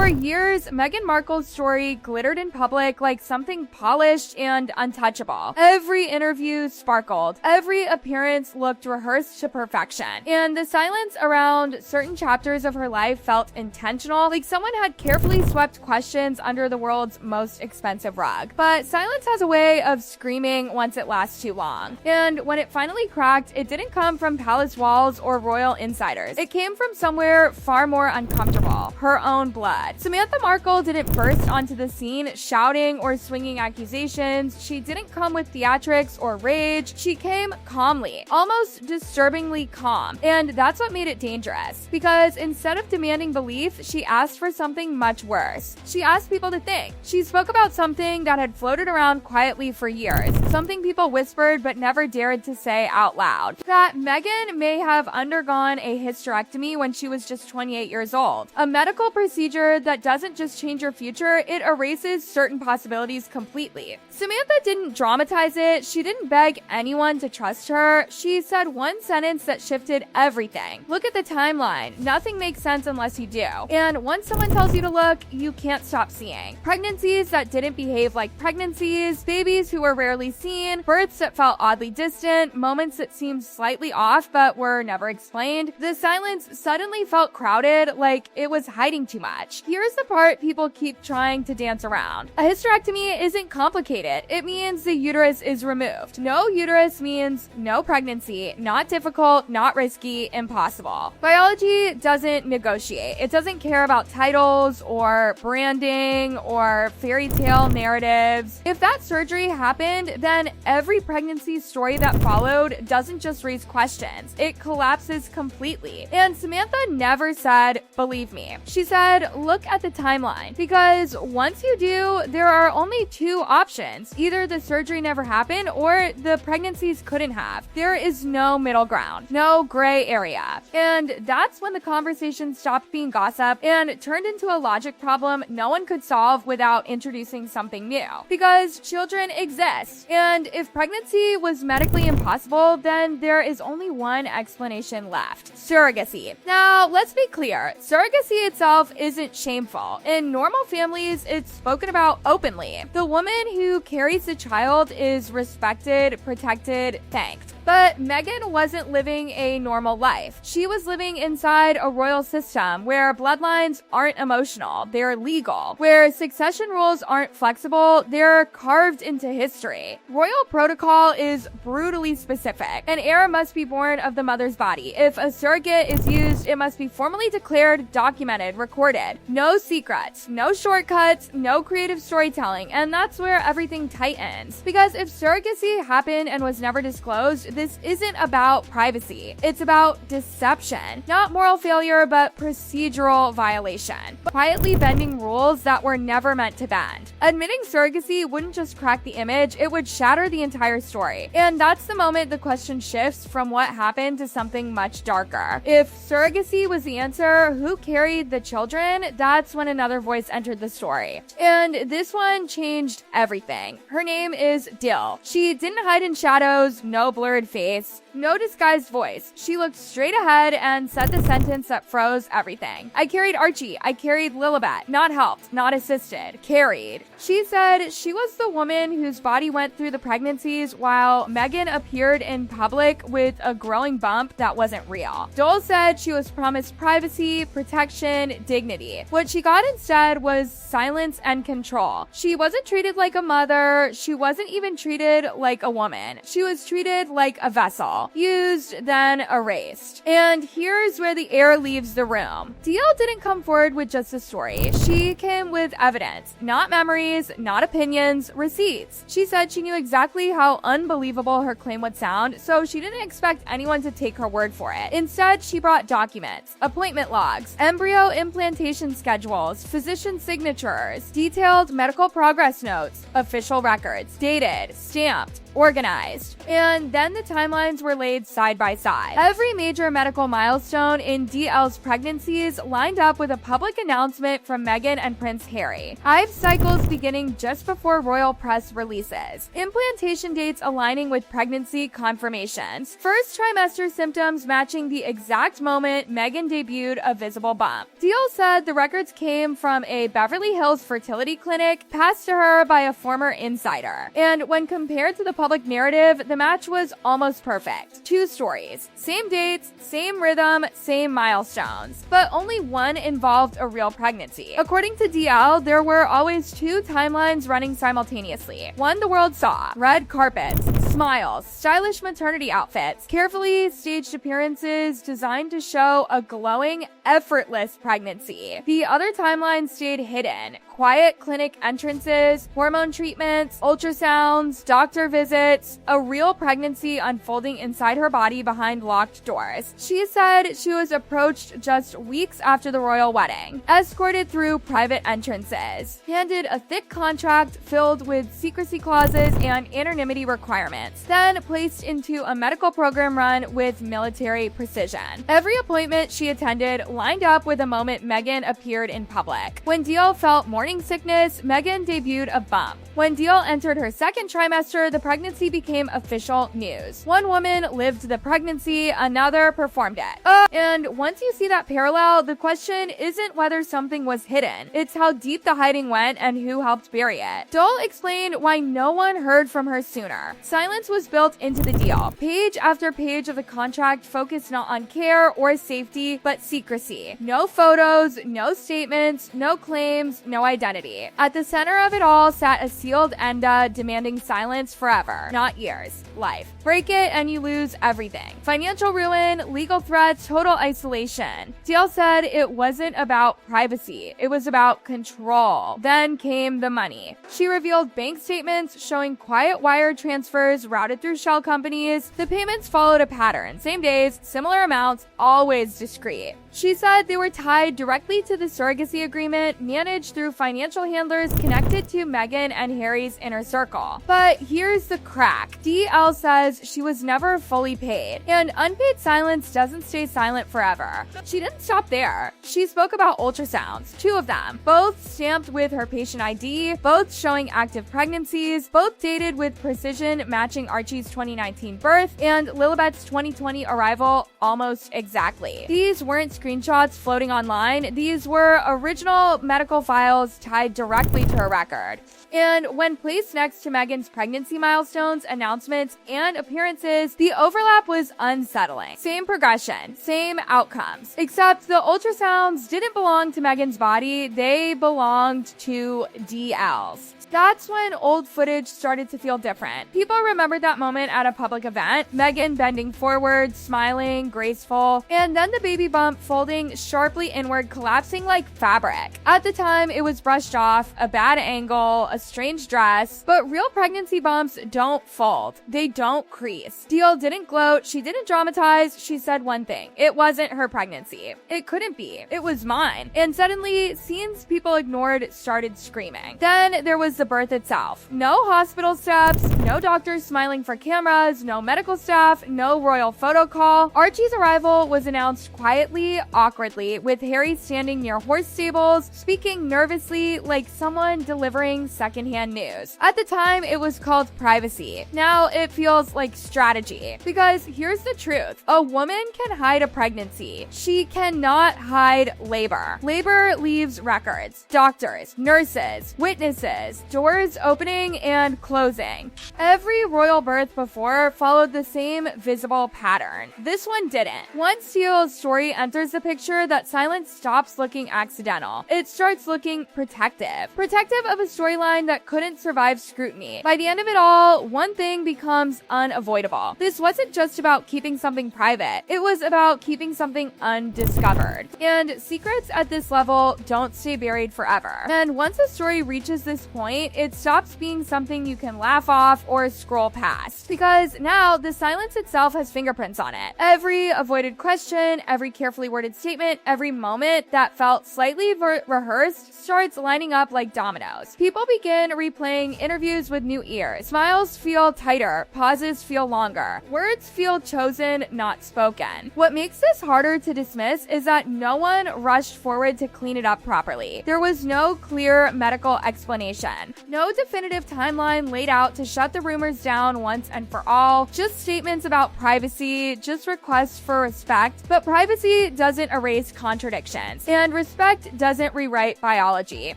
For years, Meghan Markle's story glittered in public like something polished and untouchable. Every interview sparkled. Every appearance looked rehearsed to perfection. And the silence around certain chapters of her life felt intentional, like someone had carefully swept questions under the world's most expensive rug. But silence has a way of screaming once it lasts too long. And when it finally cracked, it didn't come from palace walls or royal insiders. It came from somewhere far more uncomfortable: her own blood. Samantha Markle didn't burst onto the scene shouting or swinging accusations. She didn't come with theatrics or rage. She came calmly, almost disturbingly calm. And that's what made it dangerous. Because instead of demanding belief, she asked for something much worse. She asked people to think. She spoke about something that had floated around quietly for years, something people whispered but never dared to say out loud: that Meghan may have undergone a hysterectomy when she was just 28 years old. A medical procedure that doesn't just change your future, it erases certain possibilities completely. Samantha didn't dramatize it. She didn't beg anyone to trust her. She said one sentence that shifted everything. Look at the timeline. Nothing makes sense unless you do. And once someone tells you to look, you can't stop seeing. Pregnancies that didn't behave like pregnancies, babies who were rarely seen, births that felt oddly distant, moments that seemed slightly off but were never explained. The silence suddenly felt crowded, like it was hiding too much. Here's the part people keep trying to dance around. A hysterectomy isn't complicated. It means the uterus is removed. No uterus means no pregnancy, not difficult, not risky, impossible. Biology doesn't negotiate. It doesn't care about titles or branding or fairy tale narratives. If that surgery happened, then every pregnancy story that followed doesn't just raise questions. It collapses completely. And Samantha never said, "Believe me." She said, "Look at the timeline." Because once you do, there are only two options. Either the surgery never happened or the pregnancies couldn't have. There is no middle ground, no gray area. And that's when the conversation stopped being gossip and turned into a logic problem no one could solve without introducing something new. Because children exist. And if pregnancy was medically impossible, then there is only one explanation left: surrogacy. Now, let's be clear. Surrogacy itself isn't shameful. In normal families, it's spoken about openly. The woman who carries the child is respected, protected, thanked. But Meghan wasn't living a normal life. She was living inside a royal system where bloodlines aren't emotional, they're legal. Where succession rules aren't flexible, they're carved into history. Royal protocol is brutally specific. An heir must be born of the mother's body. If a surrogate is used, it must be formally declared, documented, recorded. No secrets, no shortcuts, no creative storytelling, and that's where everything tightens. Because if surrogacy happened and was never disclosed, this isn't about privacy. It's about deception. Not moral failure, but procedural violation. Quietly bending rules that were never meant to bend. Admitting surrogacy wouldn't just crack the image, it would shatter the entire story. And that's the moment the question shifts from what happened to something much darker. If surrogacy was the answer, who carried the children? That's when another voice entered the story. And this one changed everything. Her name is Dill. She didn't hide in shadows, no blurred face, no disguised voice. She looked straight ahead and said the sentence that froze everything. "I carried Archie. I carried Lilibet. Not helped, not assisted. Carried." She said she was the woman whose body went through the pregnancies while Meghan appeared in public with a growing bump that wasn't real. Dole said she was promised privacy, protection, dignity. What she got instead was silence and control. She wasn't treated like a mother. She wasn't even treated like a woman. She was treated like a vessel. Used, then erased. And here's where the heir leaves the room. DL didn't come forward with just a story. She came with evidence. Not memories, not opinions, receipts. She said she knew exactly how unbelievable her claim would sound, so she didn't expect anyone to take her word for it. Instead, she brought documents, appointment logs, embryo implantation schedules, physician signatures, detailed medical progress notes, official records, dated, stamped, organized. And then the timelines were laid side by side. Every major medical milestone in DL's pregnancies lined up with a public announcement from Meghan and Prince Harry. 5 cycles beginning just before royal press releases. Implantation dates aligning with pregnancy confirmations. First trimester symptoms matching the exact moment Meghan debuted a visible bump. DL said the records came from a Beverly Hills fertility clinic passed to her by a former insider. And when compared to the public narrative, the match was almost perfect. 2 stories, same dates, same rhythm, same milestones, but only one involved a real pregnancy. According to DL, there were always 2 timelines running simultaneously. One the world saw: red carpets, smiles, stylish maternity outfits, carefully staged appearances designed to show a glowing, effortless pregnancy. The other timeline stayed hidden. Quiet clinic entrances, hormone treatments, ultrasounds, doctor visits, a real pregnancy unfolding inside her body behind locked doors. She said she was approached just weeks after the royal wedding, escorted through private entrances, handed a thick contract filled with secrecy clauses and anonymity requirements, then placed into a medical program run with military precision. Every appointment she attended lined up with the moment Meghan appeared in public. When DL felt morning sickness, Meghan debuted a bump. When DL entered her second trimester, the pregnancy became official news. One woman lived the pregnancy, another performed it. And once you see that parallel, the question isn't whether something was hidden. It's how deep the hiding went and who helped bury it. Dole explained why no one heard from her sooner. Silence was built into the deal. Page after page of the contract focused not on care or safety, but secrecy. No photos, no statements, no claims, no identity. At the center of it all sat a sealed enda demanding silence forever, not years, life. Break it and you lose everything. Financial ruin, legal threats, total isolation. DL said it wasn't about privacy, it was about control. Then came the money. She revealed bank statements showing quiet wire transfers routed through shell companies. The payments followed a pattern, same days, similar amounts, always discreet. She said they were tied directly to the surrogacy agreement managed through financial handlers connected to Meghan and Harry's inner circle. But here's the crack. DL says she was never fully paid, and unpaid silence doesn't stay silent forever. She didn't stop there. She spoke about ultrasounds, 2 of them, both stamped with her patient ID, both showing active pregnancies, both dated with precision matching Archie's 2019 birth and Lilibet's 2020 arrival almost exactly. These weren't screenshots floating online. These were original medical files tied directly to her record. And when placed next to Meghan's pregnancy milestones, announcements, and appearances, the overlap was unsettling. Same progression, same outcomes. Except the ultrasounds didn't belong to Meghan's body, they belonged to DL's. That's when old footage started to feel different. People remembered that moment at a public event, Meghan bending forward, smiling, graceful, and then the baby bump folding sharply inward, collapsing like fabric. At the time, it was brushed off, a bad angle, a strange dress, but real pregnancy bumps don't fold. They don't crease. DL didn't gloat, she didn't dramatize, she said one thing. It wasn't her pregnancy. It couldn't be. It was mine. And suddenly, scenes people ignored started screaming. Then there was the birth itself. No hospital steps, no doctors smiling for cameras, no medical staff, no royal photo call. Archie's arrival was announced quietly, awkwardly, with Harry standing near horse stables, speaking nervously like someone delivering secondhand news. At the time, it was called privacy. Now it feels like strategy. Because here's the truth. A woman can hide a pregnancy. She cannot hide labor. Labor leaves records, doctors, nurses, witnesses, doors opening and closing. Every royal birth before followed the same visible pattern. This one didn't. Once DL's story enters the picture, that silence stops looking accidental. It starts looking protective. Protective of a storyline that couldn't survive scrutiny. By the end of it all, one thing becomes unavoidable. This wasn't just about keeping something private. It was about keeping something undiscovered. And secrets at this level don't stay buried forever. And once a story reaches this point, it stops being something you can laugh off or scroll past. Because now the silence itself has fingerprints on it. Every avoided question, every carefully worded statement, every moment that felt slightly rehearsed starts lining up like dominoes. People begin replaying interviews with new ears. Smiles feel tighter, pauses feel longer, words feel chosen, not spoken. What makes this harder to dismiss is that no one rushed forward to clean it up properly. There was no clear medical explanation, no definitive timeline laid out to shut the rumors down once and for all, just statements about privacy, just requests for respect. But privacy doesn't erase contradictions, and respect doesn't rewrite biology.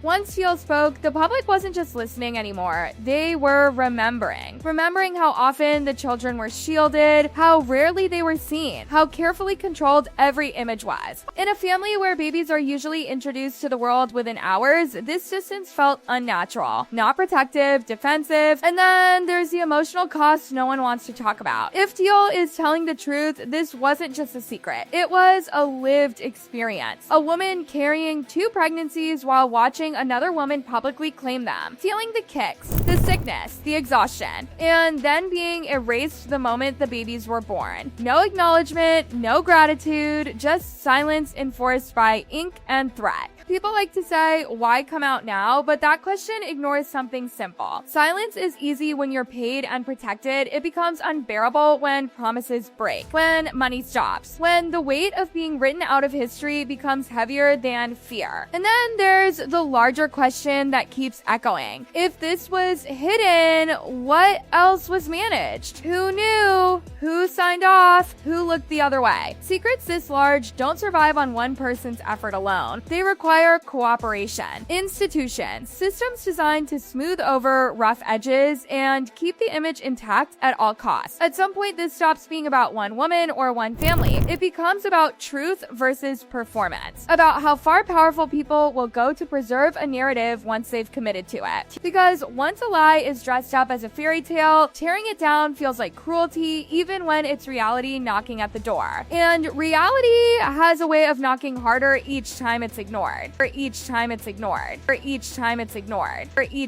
Once Steele spoke, the public wasn't just listening anymore, they were remembering how often the children were shielded, how rarely they were seen, how carefully controlled every image was. In a family where babies are usually introduced to the world within hours, this distance felt unnatural, not protective, defensive, and then there's the emotional cost no one wants to talk about. If Steele is telling the truth, this wasn't just a secret. It was a lived experience. A woman carrying 2 pregnancies while watching another woman publicly claim them, feeling the kicks, the sickness, the exhaustion, and then being erased the moment the babies were born. No acknowledgement, no gratitude, just silence enforced by ink and threat. People like to say, why come out now? But that question ignores something simple. Silence is easy when you're paid and protected. It becomes unbearable when promises break, when money stops, when the weight of being written out of history becomes heavier than fear. And then there's the larger question that keeps echoing. If this was hidden, what else was managed? Who knew? Who signed off? Who looked the other way? Secrets this large don't survive on one person's effort alone. They require cooperation, institutions, systems designed to smooth over rough edges and keep the image intact at all costs. At some point, this stops being about one woman or one family. It becomes about truth versus performance, about how far powerful people will go to preserve a narrative once they've committed to it. Because once a lie is dressed up as a fairy tale, tearing it down feels like cruelty, even when it's reality knocking at the door. And reality has a way of knocking harder each time it's ignored. For each time it's ignored. For each time it's ignored. For each